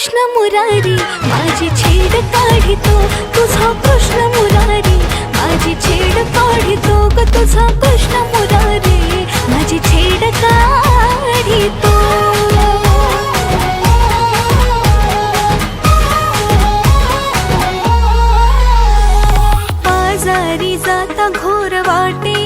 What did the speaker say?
कृष्ण मुरारी माझी छेड काढितो तुझा कृष्ण मुरारी माझी छेड काढितो ग तुझा कृष्ण मुरारी माझी छेड काढितो आजारी जाता घोर वाटे